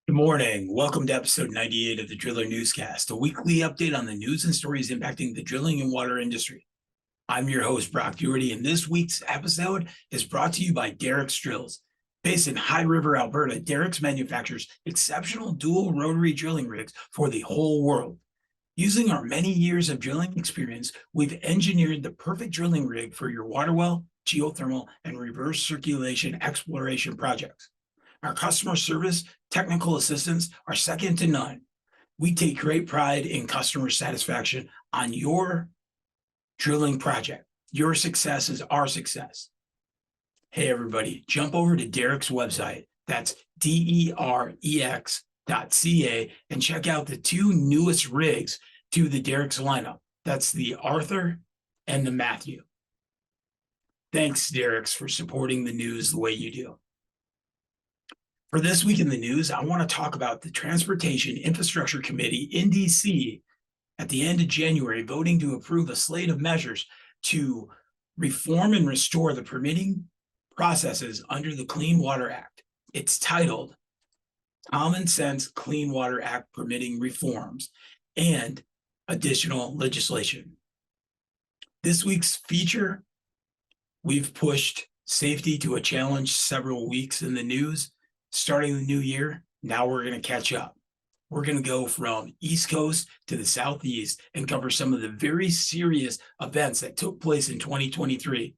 Good morning. Welcome to episode 98 of the Driller Newscast, a weekly update on the news and stories impacting the drilling and water industry. I'm your host, Brock Doherty, and this week's episode is brought to you by Derrick's Drills. Based in High River, Alberta, Derrick's manufactures exceptional dual rotary drilling rigs for the whole world. Using our many years of drilling experience, we've engineered the perfect drilling rig for your water well, geothermal, and reverse circulation exploration projects. Our customer service, technical assistance are second to none. We take great pride in customer satisfaction on your drilling project. Your success is our success. Hey, everybody, jump over to Derrick's website. That's DEREX.ca and check out the two newest rigs to the Derrick's lineup. That's the Arthur and the Matthew. Thanks, Derrick's, for supporting the news the way you do. For this week in the news, I want to talk about the Transportation Infrastructure Committee in D.C. at the end of January voting to approve a slate of measures to reform and restore the permitting processes under the Clean Water Act. It's titled Common Sense Clean Water Act Permitting Reforms and Additional Legislation. This week's feature, we've pushed safety to a challenge several weeks in the news. Starting the new year, now we're going to catch up. We're going to go from East Coast to the Southeast and cover some of the very serious events that took place in 2023.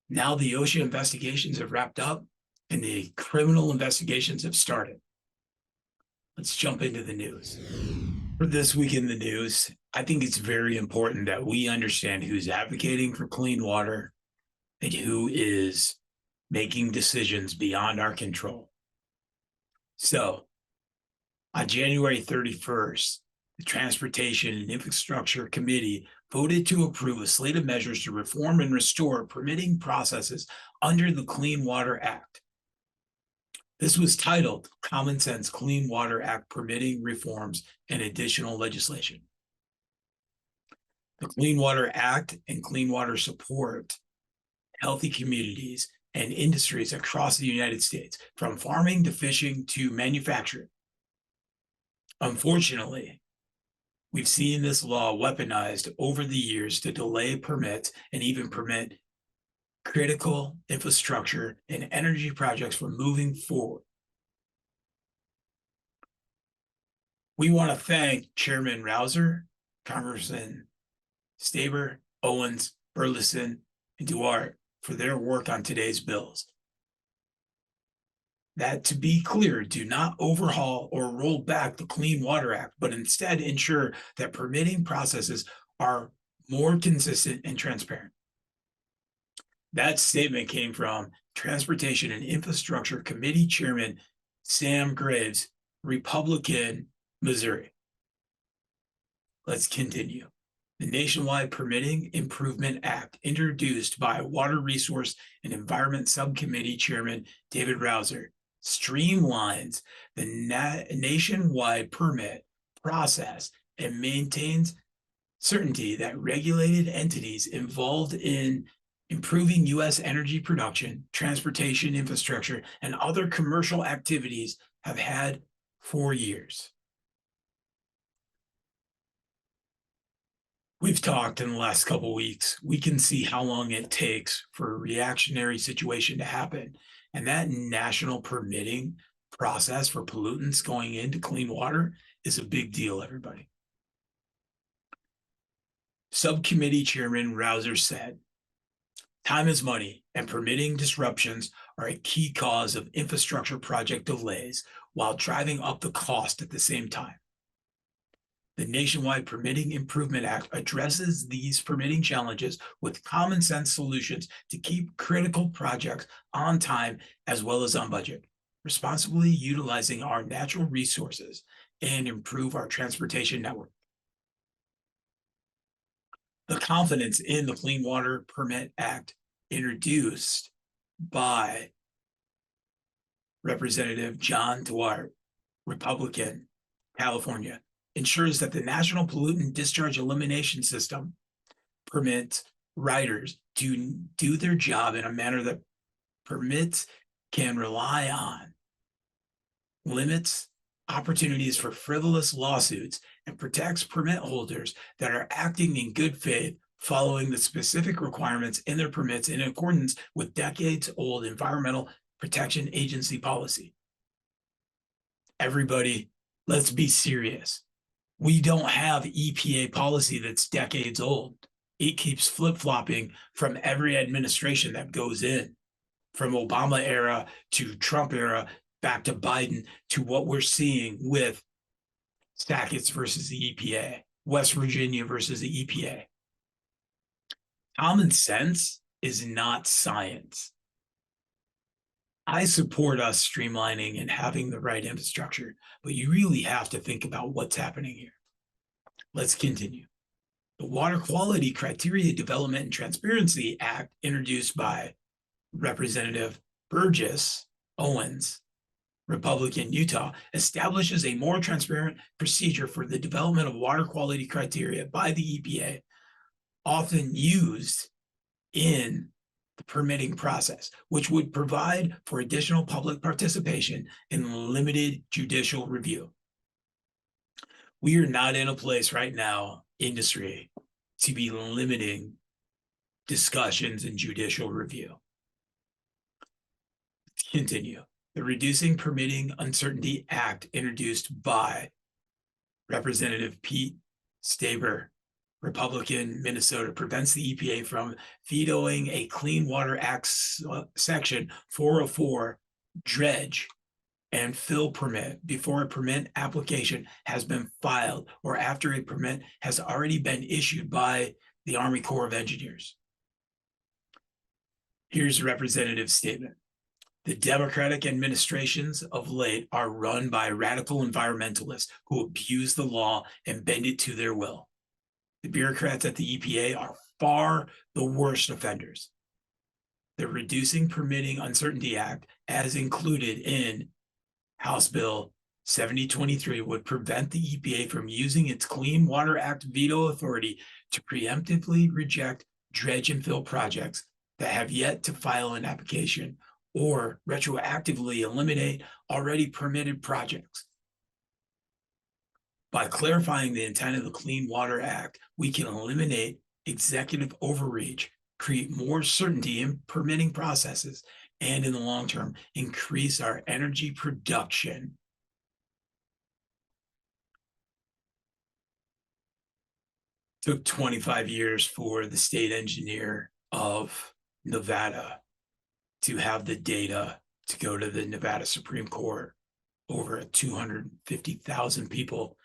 Now the OSHA investigations have wrapped up and the criminal investigations have started. Let's jump into the news. For this week in the news, I think it's very important that we understand who's advocating for clean water and who is making decisions beyond our control. So, on January 31st, the Transportation and Infrastructure Committee voted to approve a slate of measures to reform and restore permitting processes under the Clean Water Act. This was titled Common Sense Clean Water Act Permitting Reforms and Additional Legislation. The Clean Water Act and clean water support healthy communities and industries across the United States, from farming to fishing to manufacturing. Unfortunately, we've seen this law weaponized over the years to delay permits and even permit critical infrastructure and energy projects from moving forward. We want to thank Chairman Rouser, Congressman Staber, Owens, Burleson, and Duarte for their work on today's bills. That, to be clear, do not overhaul or roll back the Clean Water Act, but instead ensure that permitting processes are more consistent and transparent. That statement came from Transportation and Infrastructure Committee Chairman Sam Graves, Republican, Missouri. Let's continue. The Nationwide Permitting Improvement Act, introduced by Water Resource and Environment Subcommittee Chairman David Rouser, streamlines the nationwide permit process and maintains certainty that regulated entities involved in improving U.S. energy production, transportation infrastructure, and other commercial activities have had for years. We've talked in the last couple of weeks. We can see how long it takes for a reactionary situation to happen. And that national permitting process for pollutants going into clean water is a big deal, everybody. Subcommittee Chairman Rouser said, "Time is money, and permitting disruptions are a key cause of infrastructure project delays while driving up the cost at the same time. The Nationwide Permitting Improvement Act addresses these permitting challenges with common sense solutions to keep critical projects on time as well as on budget, responsibly utilizing our natural resources and improve our transportation network." The confidence in the Clean Water Permit Act, introduced by Representative John Duarte, Republican, California, ensures that the National Pollutant Discharge Elimination System permits riders to do their job in a manner that permits can rely on limits opportunities for frivolous lawsuits, and protects permit holders that are acting in good faith following the specific requirements in their permits in accordance with decades-old Environmental Protection Agency policy. Everybody, let's be serious. We don't have EPA policy that's decades old. It keeps flip-flopping from every administration that goes in, from Obama era to Trump era, back to Biden, to what we're seeing with Sackett's versus the EPA, West Virginia versus the EPA. Common sense is not science. I support us streamlining and having the right infrastructure, but you really have to think about what's happening here. Let's continue. The Water Quality Criteria Development and Transparency Act, introduced by Representative Burgess Owens, Republican, Utah, establishes a more transparent procedure for the development of water quality criteria by the EPA, often used in the permitting process, which would provide for additional public participation in limited judicial review. We are not in a place right now, industry, to be limiting discussions and judicial review. Continue. The Reducing Permitting Uncertainty Act, introduced by Representative Pete Staber, Republican, Minnesota, prevents the EPA from vetoing a Clean Water Act Section 404 dredge and fill permit before a permit application has been filed or after a permit has already been issued by the Army Corps of Engineers. Here's Representative's statement. The Democratic administrations of late are run by radical environmentalists who abuse the law and bend it to their will. The bureaucrats at the EPA are far the worst offenders. The Reducing Permitting Uncertainty Act, as included in House Bill 7023, would prevent the EPA from using its Clean Water Act veto authority to preemptively reject dredge and fill projects that have yet to file an application or retroactively eliminate already permitted projects. By clarifying the intent of the Clean Water Act, we can eliminate executive overreach, create more certainty in permitting processes, and in the long term, increase our energy production. It took 25 years for the state engineer of Nevada to have the data to go to the Nevada Supreme Court over a 250,000 people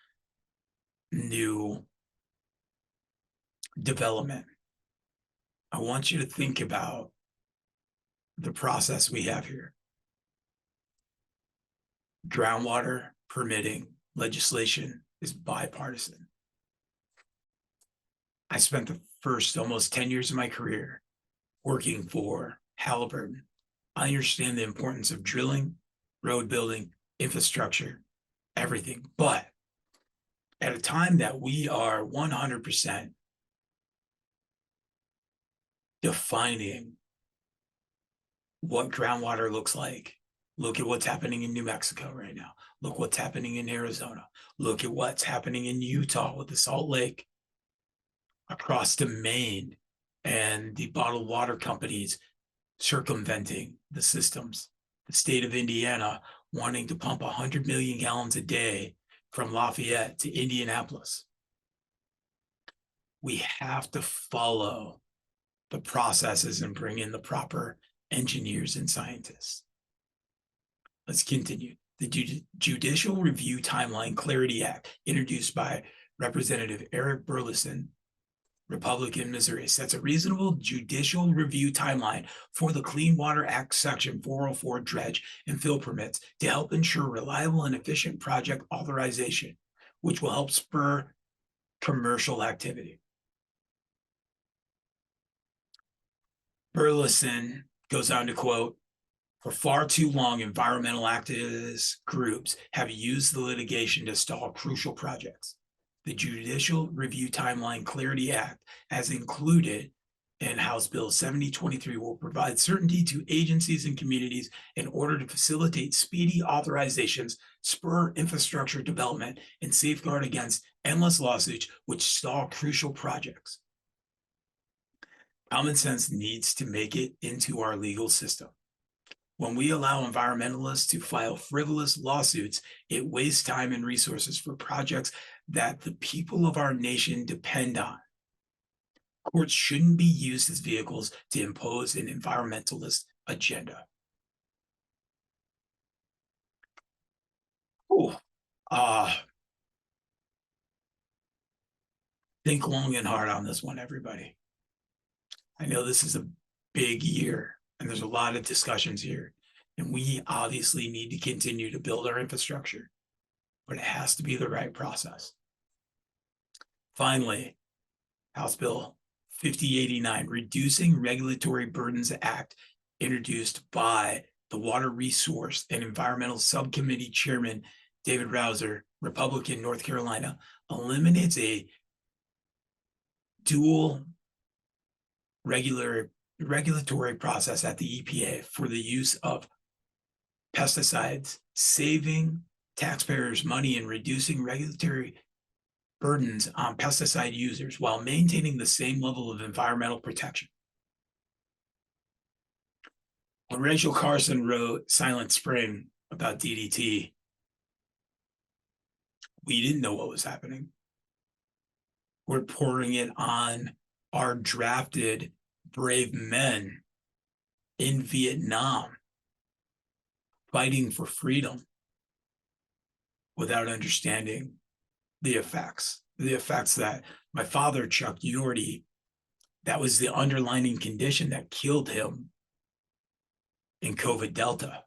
new development. I want you to think about the process we have here. Groundwater permitting legislation is bipartisan. I spent the first almost 10 years of my career working for Halliburton. I understand the importance of drilling, road building, infrastructure, everything. But at a time that we are 100% defining what groundwater looks like, look at what's happening in New Mexico right now. Look what's happening in Arizona. Look at what's happening in Utah with the Salt Lake, across to Maine, and the bottled water companies circumventing the systems. The state of Indiana wanting to pump 100 million gallons a day from Lafayette to Indianapolis. We have to follow the processes and bring in the proper engineers and scientists. Let's continue. The Judicial Review Timeline Clarity Act, introduced by Representative Eric Burleson, Republican, Missouri, sets a reasonable judicial review timeline for the Clean Water Act Section 404 dredge and fill permits to help ensure reliable and efficient project authorization, which will help spur commercial activity. Burleson goes on to quote, "For far too long, environmental activist groups have used the litigation to stall crucial projects. The Judicial Review Timeline Clarity Act, as included and House Bill 7023 will provide certainty to agencies and communities in order to facilitate speedy authorizations, spur infrastructure development, and safeguard against endless lawsuits which stall crucial projects. Common sense needs to make it into our legal system. When we allow environmentalists to file frivolous lawsuits, it wastes time and resources for projects that the people of our nation depend on. Courts shouldn't be used as vehicles to impose an environmentalist agenda. Think long and hard on this one, everybody. I know this is a big year and there's a lot of discussions here, and we obviously need to continue to build our infrastructure, but it has to be the right process. Finally, House Bill 5089, Reducing Regulatory Burdens Act, introduced by the Water Resource and Environmental Subcommittee Chairman David Rouser, Republican, North Carolina, eliminates a dual regulatory process at the EPA for the use of pesticides, saving taxpayers money and reducing regulatory burdens on pesticide users while maintaining the same level of environmental protection. When Rachel Carson wrote Silent Spring about DDT, we didn't know what was happening. We're pouring it on our drafted brave men in Vietnam, fighting for freedom without understanding the effects that my father, Chuck Yorty, that was the underlying condition that killed him in COVID Delta.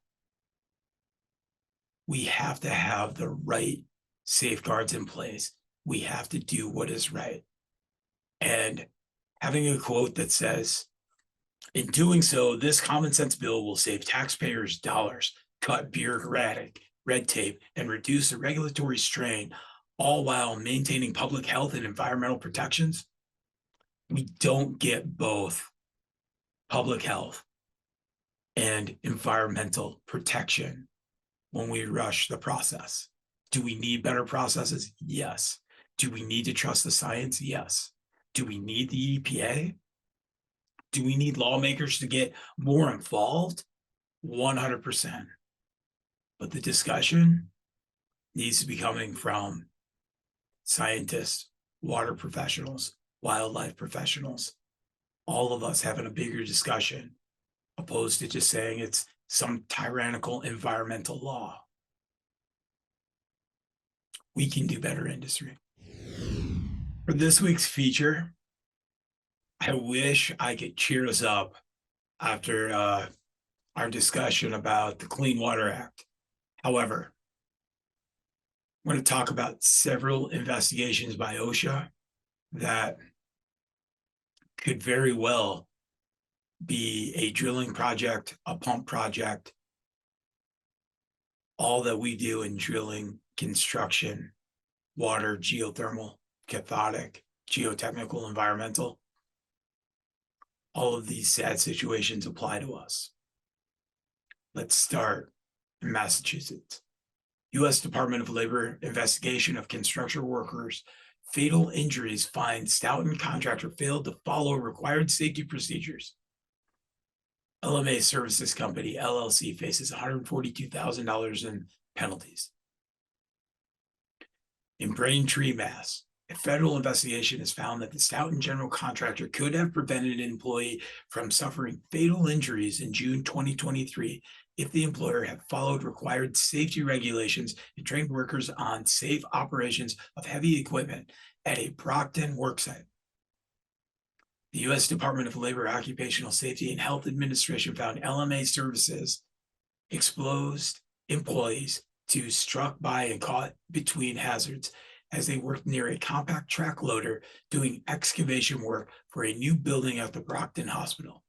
We have to have the right safeguards in place. We have to do what is right. And having a quote that says, in doing so, this common sense bill will save taxpayers dollars, cut bureaucratic red tape, and reduce the regulatory strain, all while maintaining public health and environmental protections. We don't get both public health and environmental protection when we rush the process. Do we need better processes? Yes. Do we need to trust the science? Yes. Do we need the EPA? Do we need lawmakers to get more involved? 100%. But the discussion needs to be coming from scientists, water professionals, wildlife professionals, all of us having a bigger discussion, opposed to just saying it's some tyrannical environmental law. We can do better, industry. For this week's feature, I wish I could cheer us up after our discussion about the Clean Water Act. However, I'm going to talk about several investigations by OSHA that could very well be a drilling project, a pump project, all that we do in drilling, construction, water, geothermal, cathodic, geotechnical, environmental. All of these sad situations apply to us. Let's start in Massachusetts. U.S. Department of Labor investigation of construction workers' fatal injuries finds Stoughton contractor failed to follow required safety procedures. LMA Services Company, LLC, faces $142,000 in penalties. In Braintree, Mass., a federal investigation has found that the Stoughton general contractor could have prevented an employee from suffering fatal injuries in June 2023 if the employer had followed required safety regulations and trained workers on safe operations of heavy equipment at a Brockton worksite. The U.S. Department of Labor, Occupational Safety and Health Administration found LMA Services exposed employees to struck by and caught between hazards as they worked near a compact track loader doing excavation work for a new building at the Brockton Hospital.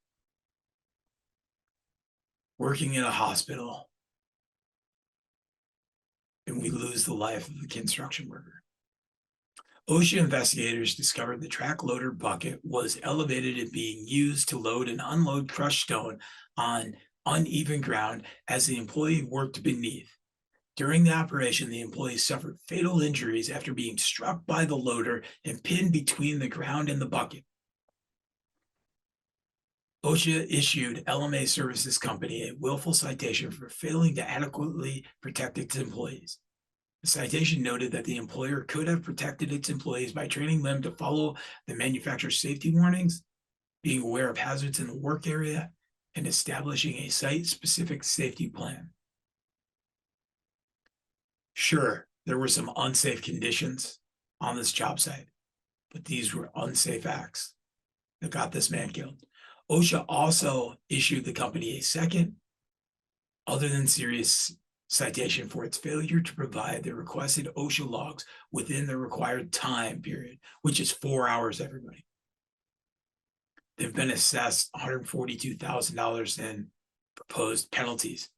Working in a hospital, and we lose the life of a construction worker. OSHA investigators discovered the track loader bucket was elevated and being used to load and unload crushed stone on uneven ground as the employee worked beneath. During the operation, the employee suffered fatal injuries after being struck by the loader and pinned between the ground and the bucket. OSHA issued LMA Services Company a willful citation for failing to adequately protect its employees. The citation noted that the employer could have protected its employees by training them to follow the manufacturer's safety warnings, being aware of hazards in the work area, and establishing a site-specific safety plan. Sure, there were some unsafe conditions on this job site, but these were unsafe acts that got this man killed. OSHA also issued the company a second, other than serious, citation for its failure to provide the requested OSHA logs within the required time period, which is 4 hours, everybody. They've been assessed $142,000 in proposed penalties.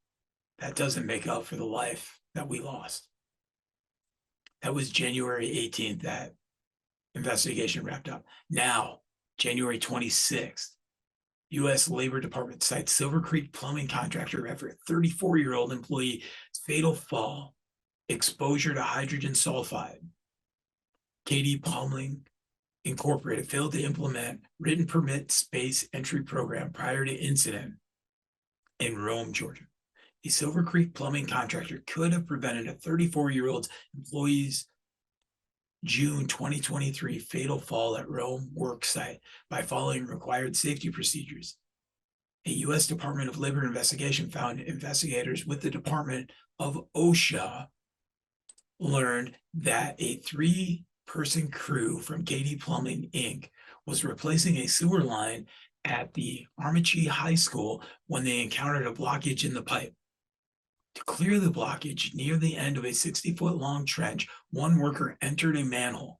That doesn't make up for the life that we lost. That was January 18th, that investigation wrapped up. Now, January 26th, U.S. Labor Department cites Silver Creek plumbing contractor after a 34-year-old employee's fatal fall, exposure to hydrogen sulfide. KD Plumbing Incorporated failed to implement written permit space entry program prior to incident in Rome, Georgia. A Silver Creek plumbing contractor could have prevented a 34-year-old employee's June 2023 fatal fall at Rome work site by following required safety procedures. A U.S. Department of Labor investigation found investigators with the Department of OSHA learned that a 3-person crew from KD Plumbing, Inc. was replacing a sewer line at the Armitage High School when they encountered a blockage in the pipe. To clear the blockage near the end of a 60-foot-long trench, one worker entered a manhole.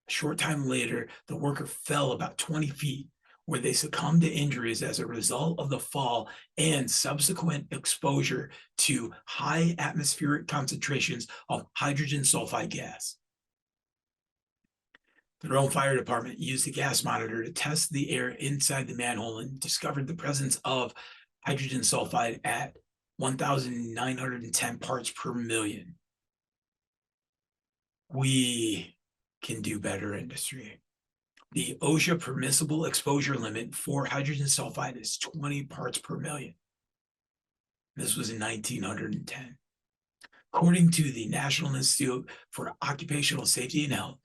A short time later, the worker fell about 20 feet, where they succumbed to injuries as a result of the fall and subsequent exposure to high atmospheric concentrations of hydrogen sulfide gas. The Rome Fire Department used a gas monitor to test the air inside the manhole and discovered the presence of hydrogen sulfide at 1,910 parts per million. We can do better, industry. The OSHA permissible exposure limit for hydrogen sulfide is 20 parts per million. This was in 1910. According to the National Institute for Occupational Safety and Health,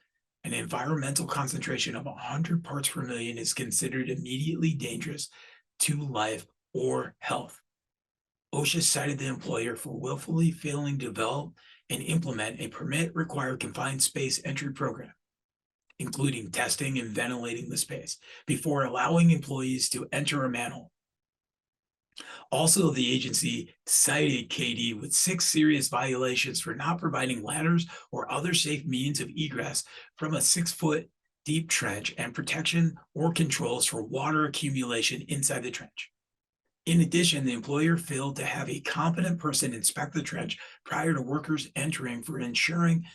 an environmental concentration of 100 parts per million is considered immediately dangerous to life or health. OSHA cited the employer for willfully failing to develop and implement a permit-required confined space entry program, including testing and ventilating the space before allowing employees to enter a manhole. Also, the agency cited KD with 6 serious violations for not providing ladders or other safe means of egress from a 6-foot deep trench and protection or controls for water accumulation inside the trench. In addition, the employer failed to have a competent person inspect the trench prior to workers entering for ensuring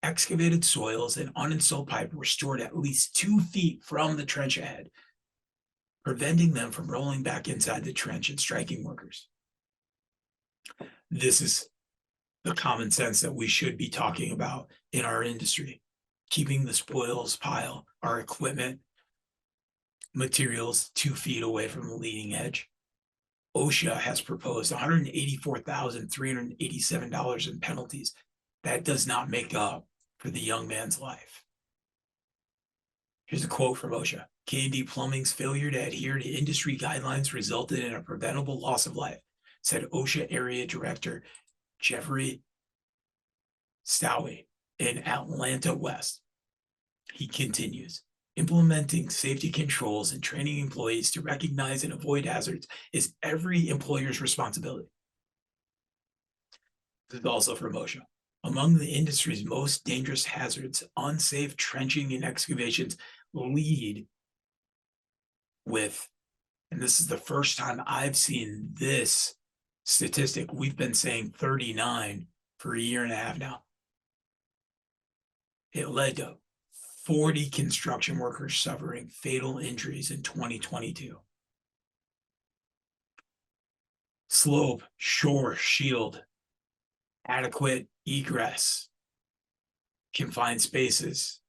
excavated soils and uninstalled pipe were stored at least 2 feet from the trench head, preventing them from rolling back inside the trench and striking workers. This is the common sense that we should be talking about in our industry, keeping the spoils pile, our equipment, materials 2 feet away from the leading edge. OSHA has proposed $184,387 in penalties. That does not make up for the young man's life. Here's a quote from OSHA. K&D Plumbing's failure to adhere to industry guidelines resulted in a preventable loss of life, said OSHA Area Director Jeffrey Stowie in Atlanta West. He continues, implementing safety controls and training employees to recognize and avoid hazards is every employer's responsibility. This is also from OSHA. Among the industry's most dangerous hazards, unsafe trenching and excavations lead with, and this is the first time I've seen this statistic, we've been saying 39 for a year and a half now. It led to 40 construction workers suffering fatal injuries in 2022. Slope, shore, shield, adequate egress, confined spaces,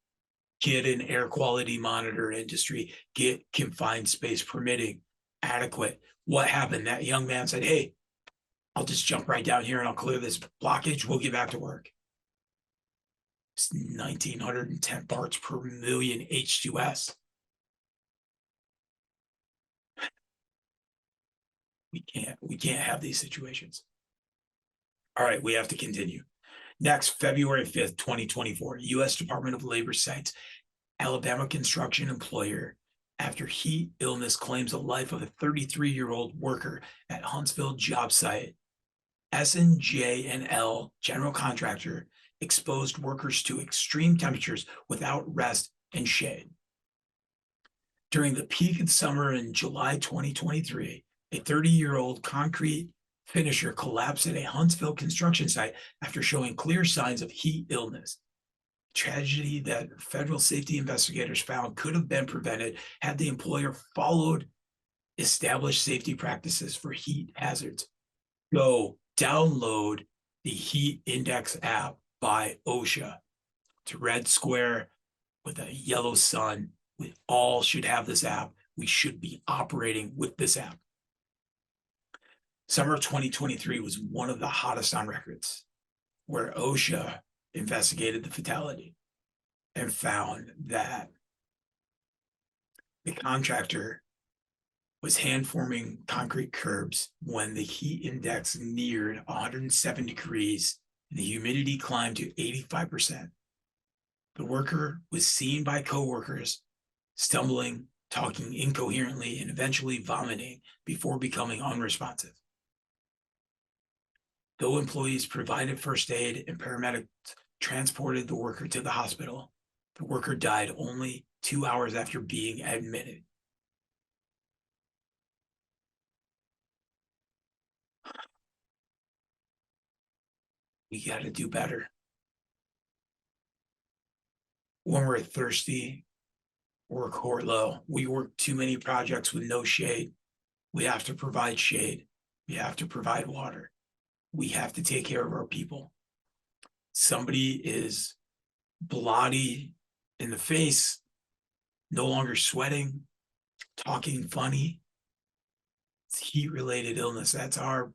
get an air quality monitor industry, get confined space permitting, adequate. What happened? That young man said, hey, I'll just jump right down here and I'll clear this blockage. We'll get back to work. It's 1,910 parts per million H2S. We can't have these situations. All right, we have to continue. Next, February 5th, 2024, U.S. Department of Labor cites Alabama construction employer after heat illness claims the life of a 33-year-old worker at Huntsville job site. S&J&L general contractor exposed workers to extreme temperatures without rest and shade. During the peak of summer in July 2023, a 30-year-old concrete finisher collapsed at a Huntsville construction site after showing clear signs of heat illness. Tragedy that federal safety investigators found could have been prevented had the employer followed established safety practices for heat hazards. Go download the Heat Index app by OSHA. It's a red square with a yellow sun. We all should have this app. We should be operating with this app. Summer 2023 was one of the hottest on records, where OSHA investigated the fatality and found that the contractor was hand forming concrete curbs when the heat index neared 107 degrees and the humidity climbed to 85%. The worker was seen by coworkers stumbling, talking incoherently, and eventually vomiting before becoming unresponsive. Though employees provided first aid and paramedics transported the worker to the hospital, the worker died only 2 hours after being admitted. We got to do better. When we're thirsty, work hoard low. We work too many projects with no shade. We have to provide shade. We have to provide water. We have to take care of our people. Somebody is bloody in the face, no longer sweating, talking funny. It's heat-related illness. That's our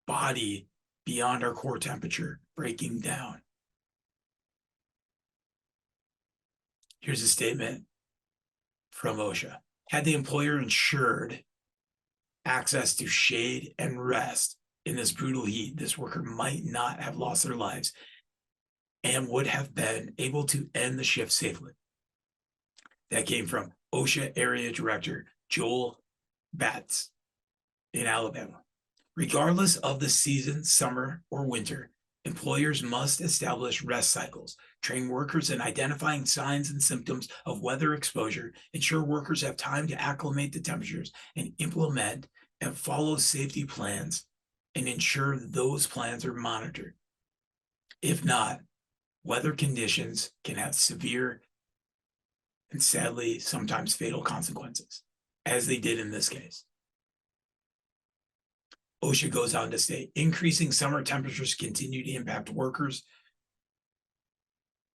body beyond our core temperature breaking down. Here's a statement from OSHA. Had the employer ensured access to shade and rest in this brutal heat, this worker might not have lost their lives and would have been able to end the shift safely. That came from OSHA Area Director Joel Batts in Alabama. Regardless of the season, summer or winter, employers must establish rest cycles, train workers in identifying signs and symptoms of weather exposure, ensure workers have time to acclimate to temperatures, and implement and follow safety plans, and ensure those plans are monitored. If not, weather conditions can have severe and sadly sometimes fatal consequences, as they did in this case. OSHA goes on to state, increasing summer temperatures continue to impact workers.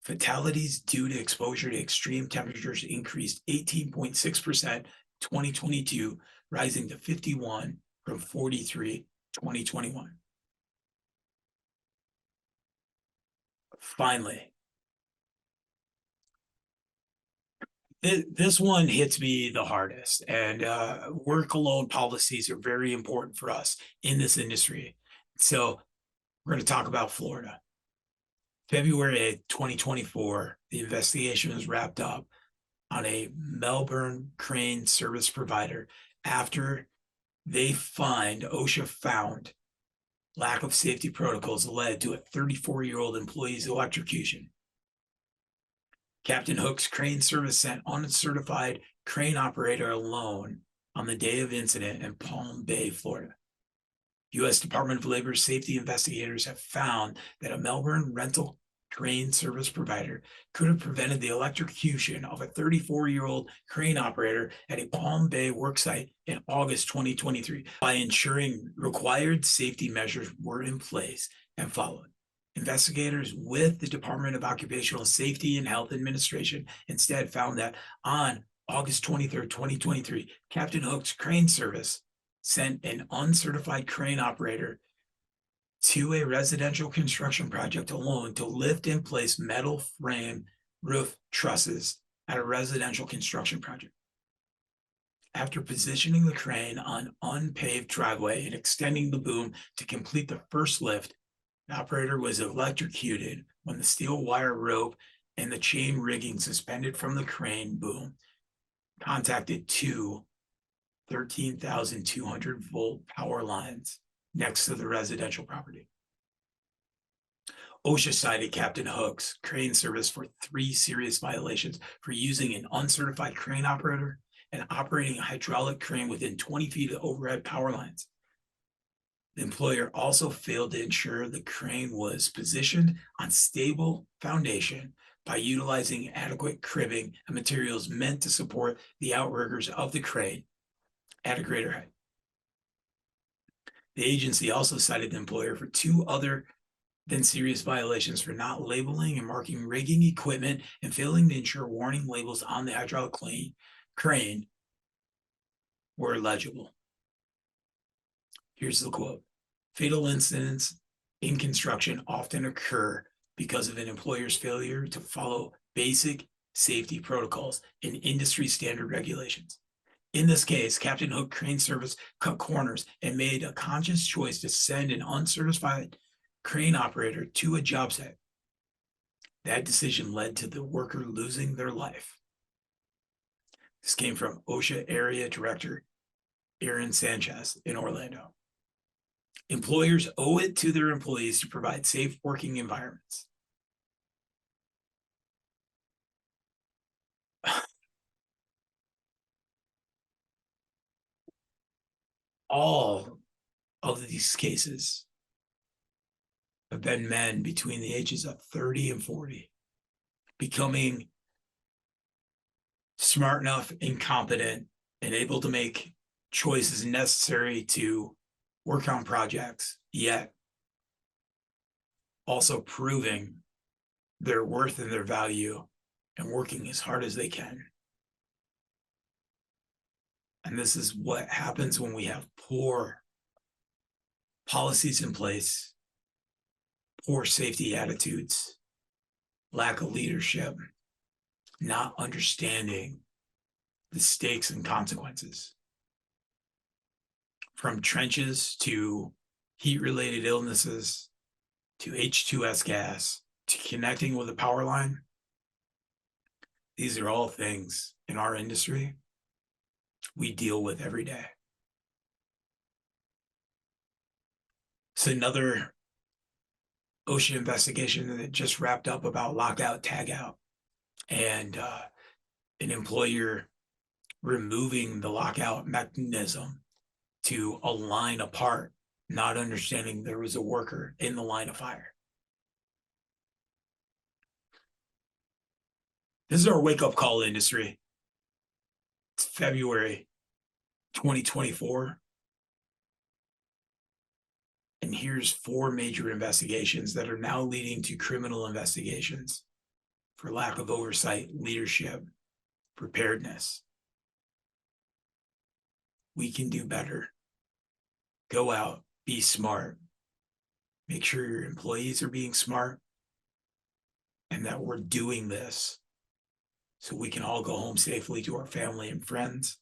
Fatalities due to exposure to extreme temperatures increased 18.6% 2022, rising to 51 from 43 2021. Finally, this one hits me the hardest, and work alone policies are very important for us in this industry. So we're going to talk about Florida. February 8th, 2024, the investigation was wrapped up on a Melbourne crane service provider after OSHA found lack of safety protocols led to a 34-year-old employee's electrocution. Captain Hook's crane service sent uncertified crane operator alone on the day of incident in Palm Bay, Florida. U.S. Department of Labor safety investigators have found that a Melbourne rental crane service provider could have prevented the electrocution of a 34-year-old crane operator at a Palm Bay worksite in August 2023 by ensuring required safety measures were in place and followed. Investigators with the Department of Occupational Safety and Health Administration instead found that on August 23rd, 2023, Captain Hook's crane service sent an uncertified crane operator to a residential construction project alone to lift and place metal frame roof trusses at a residential construction project. After positioning the crane on unpaved driveway and extending the boom to complete the first lift, the operator was electrocuted when the steel wire rope and the chain rigging suspended from the crane boom contacted two 13,200 volt power lines next to the residential property. OSHA cited Captain Hook's crane service for 3 serious violations for using an uncertified crane operator and operating a hydraulic crane within 20 feet of overhead power lines. The employer also failed to ensure the crane was positioned on stable foundation by utilizing adequate cribbing and materials meant to support the outriggers of the crane at a greater height. The agency also cited the employer for 2 other than serious violations for not labeling and marking rigging equipment and failing to ensure warning labels on the hydraulic crane were legible. Here's the quote: "Fatal incidents in construction often occur because of an employer's failure to follow basic safety protocols and industry standard regulations. In this case, Captain Hook Crane Service cut corners and made a conscious choice to send an uncertified crane operator to a job site. That decision led to the worker losing their life." This came from OSHA Area Director Aaron Sanchez in Orlando. Employers owe it to their employees to provide safe working environments. All of these cases have been men between the ages of 30 and 40, becoming smart enough, incompetent, and able to make choices necessary to work on projects, yet also proving their worth and their value and working as hard as they can. And this is what happens when we have poor policies in place, poor safety attitudes, lack of leadership, not understanding the stakes and consequences. From trenches to heat-related illnesses, to H2S gas, to connecting with a power line. These are all things in our industry we deal with every day. It's another OSHA investigation that just wrapped up about lockout, tagout, and an employer removing the lockout mechanism to a line apart, not understanding there was a worker in the line of fire. This is our wake-up call, industry. It's February 2024. And here's 4 major investigations that are now leading to criminal investigations for lack of oversight, leadership, preparedness. We can do better. Go out, be smart. Make sure your employees are being smart and that we're doing this so we can all go home safely to our family and friends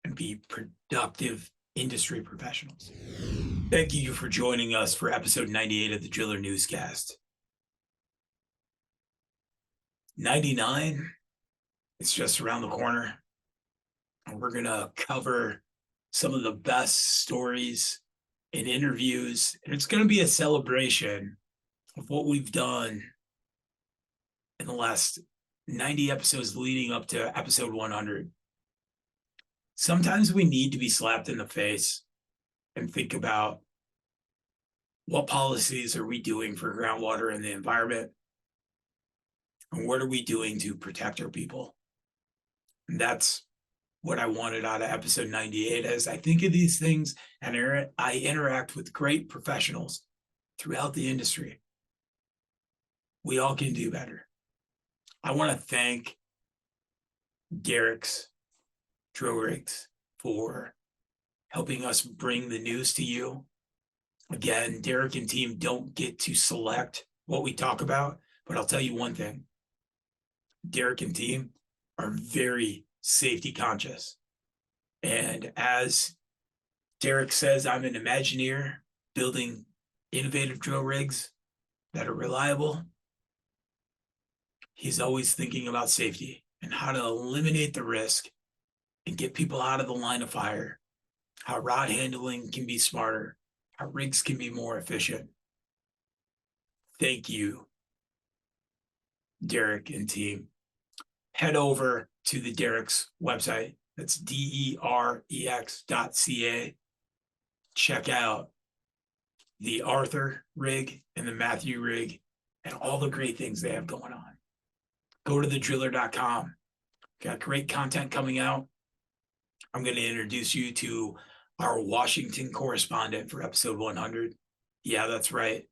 and be productive industry professionals. Thank you for joining us for episode 98 of the Driller Newscast. 99, it's just around the corner. And we're going to cover some of the best stories and interviews. And it's going to be a celebration of what we've done in the last 90 episodes leading up to episode 100. Sometimes we need to be slapped in the face and think about what policies are we doing for groundwater and the environment? And what are we doing to protect our people? And that's what I wanted out of episode 98. As I think of these things and I interact with great professionals throughout the industry, we all can do better. I want to thank Derek's Drill Rigs for helping us bring the news to you. Again, Derek and team don't get to select what we talk about, but I'll tell you one thing. Derek and team are very safety conscious. And as Derek says, I'm an Imagineer building innovative drill rigs that are reliable. He's always thinking about safety and how to eliminate the risk and get people out of the line of fire, how rod handling can be smarter, how rigs can be more efficient. Thank you, Derek and team. Head over to the Derek's website. That's DEREX.ca. Check out the Arthur rig and the Matthew rig and all the great things they have going on. Go to thedriller.com. Got great content coming out. I'm going to introduce you to our Washington correspondent for episode 100. Yeah, that's right.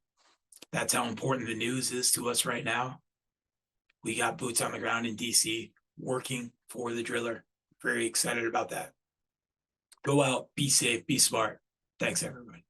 That's how important the news is to us right now. We got boots on the ground in DC working for the Driller. Very excited about that. Go out, be safe, be smart. Thanks, everybody.